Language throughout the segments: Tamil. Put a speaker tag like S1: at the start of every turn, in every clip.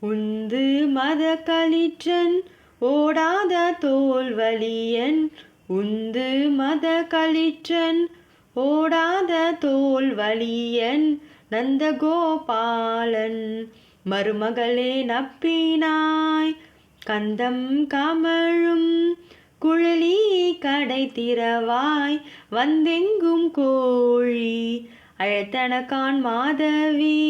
S1: உந்து மத களிற்றன் ஓடாத தோல்வலியன் உந்து மத களிற்றன் ஓடாத தோல்வலியன் நந்தகோபாலன் மருமகளே நப்பினாய் கந்தம் கமழும் குழலி கடை திறவாய் வந்தெங்கும் கோழி அழைத்தனகான் மாதவி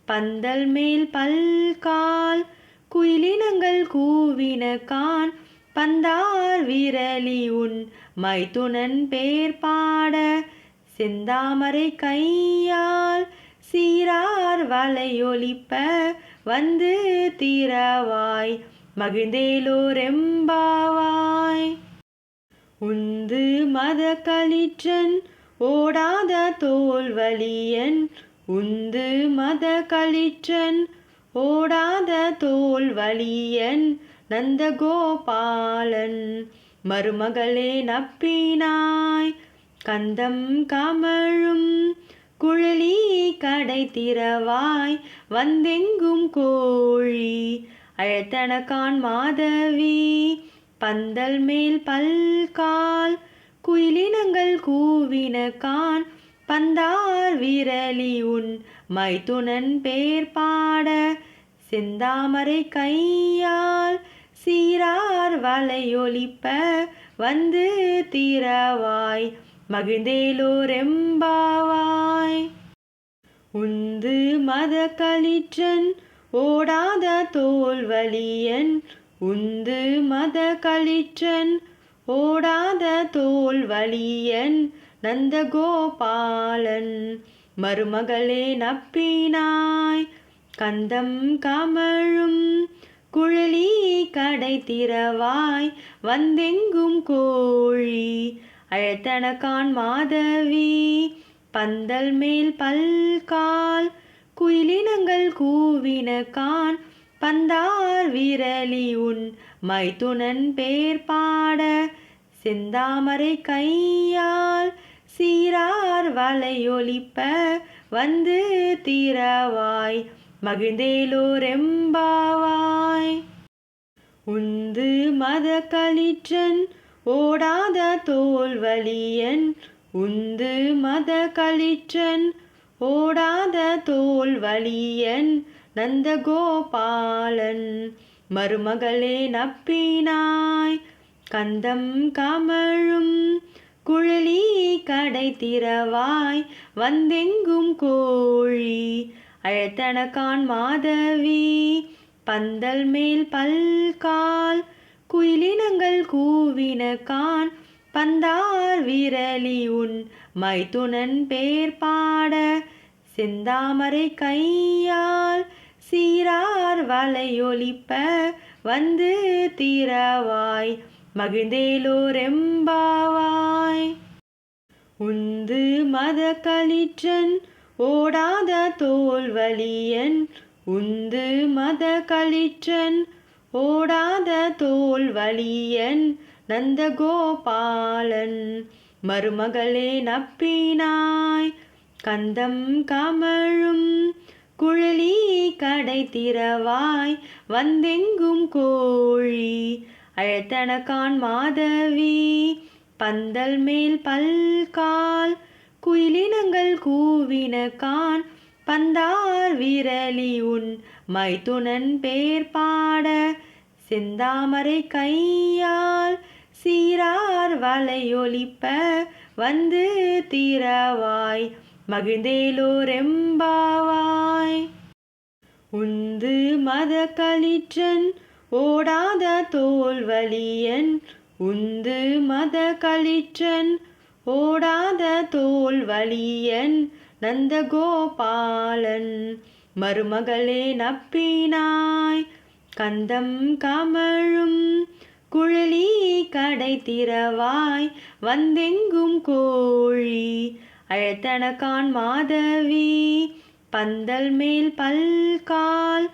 S1: பந்தல் மேல் பல்கால் குயிலினங்கள் கூவினகான் பந்தார் விரலி உன் மைத்துனன் பேர் பாட செந்தாமரை கையால் சீரார் வலையொலிப்ப வந்து தீரவாய் மகிழ்ந்தேலோரெம்பாவாய். உந்து மத களிற்றன் ஓடாத தோல்வலியன் உந்து மத களிற்றன் ஓடாத தோல்வலியன் நந்தகோபாலன் மருமகளே நப்பினாய் கந்தம் கமழும் குழலி கடை திறவாய் வந்தெங்கும் கோழி அழைத்தனகான் மாதவி பந்தல் மேல் பல்கால் குயிலினங்கள் கூவினகான் பந்தார் விரலி உன் மைத்துனன் பேர் பாட செந்தாமரை கையால் சீரார் வலையொலிப்ப வந்து தீரவாய் மகிழ்ந்தேலோரெம்பாவாய். உந்து மத களிற்றன் ஓடாத தோல்வலியன் உந்து மத களிற்றன் ஓடாத தோல்வலியன் நந்தகோபாலன் மருமகளே நப்பினாய் கந்தம் கமழும் குழலி கடை திறவாய் வந்தெங்கும் கோழி அழைத்தனகான் மாதவி பந்தல் மேல் பல்கால் குயிலினங்கள் கூவினகான் பந்தார் விரலி உன் மைத்துனன் பேர் பாட செந்தாமரை கையால் சீரார் வலையொலிப்ப வந்து தீரவாய் மகிழ்ந்தேலோரெம்பாவாய். உந்து மத களிற்றன் ஓடாத தோல்வலியன் உந்து மத களிற்றன் ஓடாத தோல்வலியன் நந்தகோபாலன் மருமகளே நப்பினாய் கந்தம் கமழும் குழலி கடை திறவாய் வந்தெங்கும் கோழி அழைத்தனகான் மாதவி பந்தல் மேல் பல்கால் குயிலினங்கள் கூவினகான் பந்தார் விரலி உன் மைத்துனன் பேர் பாட செந்தாமரை கையால் சீரார் வலையொலிப்ப வந்து தீரவாய் மகிழ்ந்தேலோரெம்பாவாய். உந்து மத களிற்றன் ஓடாத தோல்வலியன் உந்து மத களிற்றன் ஓடாத தோல்வலியன் நந்தகோபாலன் மருமகளே நப்பினாய் கந்தம் கமழும் குழலி கடை திறவாய் வந்தெங்கும் கோழி அழைத்தனகான் மாதவி பந்தல் மேல் பல்கால் குயிலினங்கள் கூவினகான் பந்தார் விரலி உன் மைத்துனன் பேர் பாட செந்தாமரை கையால் சீரார் வலையொலிப்ப வந்து தீரவாய் மகிழ்ந்தேலோரெம்பாவாய். உந்து மத களிற்றன் ஓடாத தோல்வலியன் உந்து மத களிற்றன் ஓடாத தோல்வலியன் நந்தகோபாலன் மருமகளே நப்பினாய் கந்தம் கமழும் குழலி கடை திறவாய் வந்தெங்கும் கோழி அழைத்தனகான் மாதவி பந்தல் மேல் பல்கால்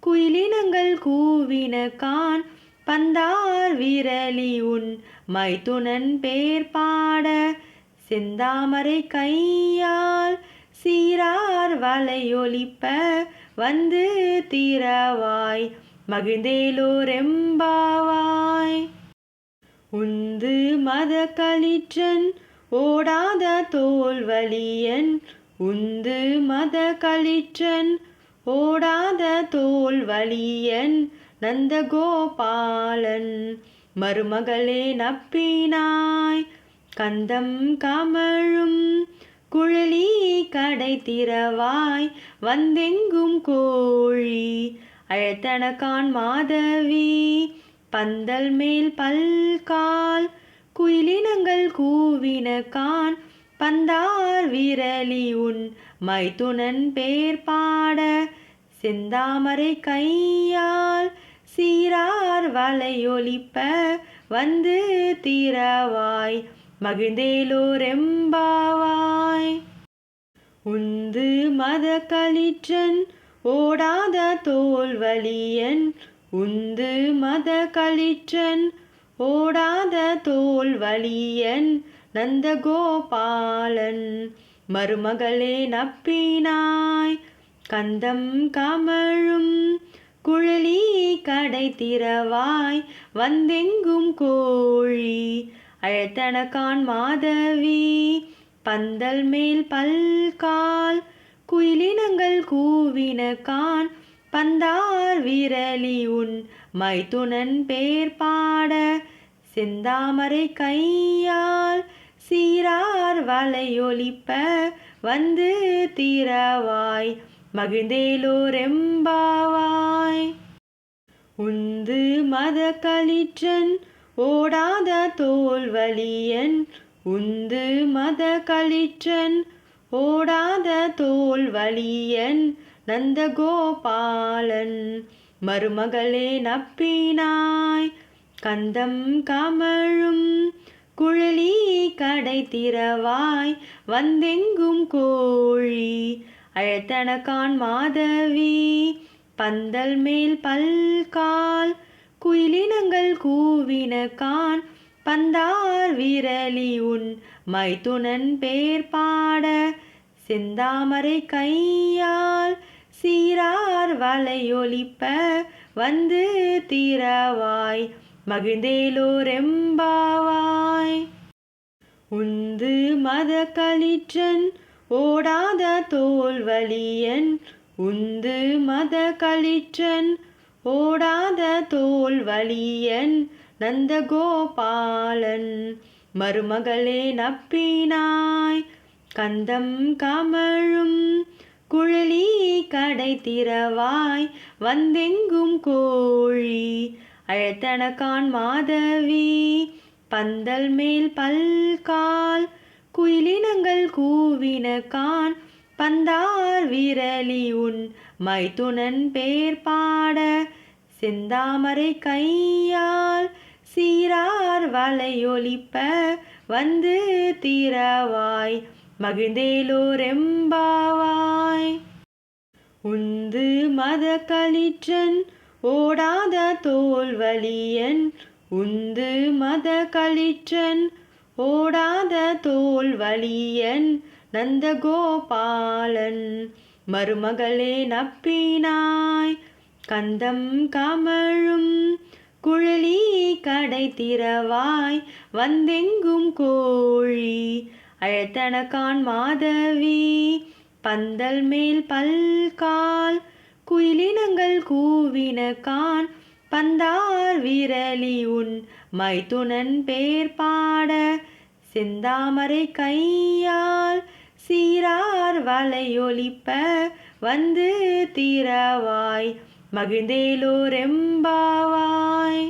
S1: குயிலினங்கள் கூவினகான் பந்தார் விரலி உன் மைத்துனன் பேர் பாட செந்தாமரை கையால் சீரார் வலையொலிப்ப வந்து தீரவாய் மகிழ்ந்தேலோரெம்பாவாய். உந்து மத களிற்றன் ஓடாத தோல்வலியன் உந்து மத களிற்றன் ஓடாத தோல்வலியன் நந்தகோபாலன் மருமகளே நப்பினாய் கந்தம் கமழும் குழலி கடை திறவாய் வந்தெங்கும் கோழி அழைத்தனகான் மாதவி பந்தல் மேல் பல்கால் குயிலினங்கள் கூவினகான் பந்தார் விரலி உன் மைத்துனன் பேர் பாட செந்தாமரை கையால் சீரார் வலையொலிப்ப வந்து தீரவாய் மகிழ்ந்தேலோரெம்பாவாய். உந்து மத களிற்றன் ஓடாத தோல்வலியன் உந்து மத களிற்றன் ஓடாத தோல்வலியன் நந்தகோபாலன் மருமகளே நப்பினாய் கந்தம் கமழும் குழலி கடை திறவாய் வந்தெங்கும் கோழி அழைத்தனகான் மாதவி பந்தல் மேல் பல்கால் குயிலினங்கள் கூவினகான் பந்தார் விரலி உன் மைத்துனன் பேர் பாட செந்தாமரை கையால் சீரார் வலையொலிப்ப வந்து தீரவாய் மகிழ்ந்தேலோரெம்பாவாய். உந்து மத களிற்றன் ஓடாத தோல்வலியன் உந்து மத களிற்றன் ஓடாத தோல்வலியன் நந்தகோபாலன் மருமகளே நப்பினாய் கந்தம் கமழும் குழலி கடை திறவாய் வந்தெங்கும் கோழி அழைத்தனகான் மாதவி பந்தல் மேல் பல்கால் குயிலினங்கள் கூவினகான் பந்தார் விரலி உன் மைத்துனன் பேர் பாட செந்தாமரை கையால் சீரார் வலையொலிப்ப வந்து தீரவாய் மகிழ்ந்தேலோரெம்பாவாய். உந்து மத களிற்றன் ஓடாத தோல்வலியன் உந்து மத களிற்றன் ஓடாத தோல்வலியன் நந்தகோபாலன் மருமகளே நப்பினாய் கந்தம் கமழும் குழலி கடை திறவாய் வந்தெங்கும் கோழி அழைத்தனகான் மாதவி பந்தல் மேல் பல்கால் குயிலினங்கள் கூவினகான் பந்தார் விரலி உன் மைத்துனன் பேர் பாட செந்தாமரை கையால் சீரார் வலையொலிப்ப வந்து, 'தீரவாய், மகிழ்ந்தேலோரெம்பாவாய். 'உந்து மத களிற்றன் ஓடாத தோல்வலியன் உந்து மத களிற்றன் ஓடாத தோல்வலியன் நந்தகோபாலன் மருமகளே நப்பினாய் கந்தம் கமழும் குழலி கடை திறவாய் வந்தெங்கும் கோழி அழைத்தனகான் மாதவி பந்தல் மேல் பல்கால் குயிலினங்கள் கூவினகான் பந்தார் விரலி உன் மைத்துனன் பேர் பாட செந்தாமரை கையால் சீரார் வலையொலிப்ப வந்து தீரவாய் உந்து மத களிற்றன் ஓடாத தோல்வலியன் உந்து மத களிற்றன் ஓடாத தோல்வலியன் நந்தகோபாலன் மருமகளே நப்பினாய் கந்தம் கமழும் குழலி கடை திறவாய் வந்தெங்கும் கோழி அழைத்தனகான் மாதவி பந்தல் மேல் பல்கால் குயிலினங்கள் கூவினகான் பந்தார் விரலி உன் மைத்துனன் பேர் பாட செந்தாமரை கையால் சீரார் வலையொலிப்ப வந்து தீரவாய் மகிழ்ந்தேலோரெம்பாவாய்.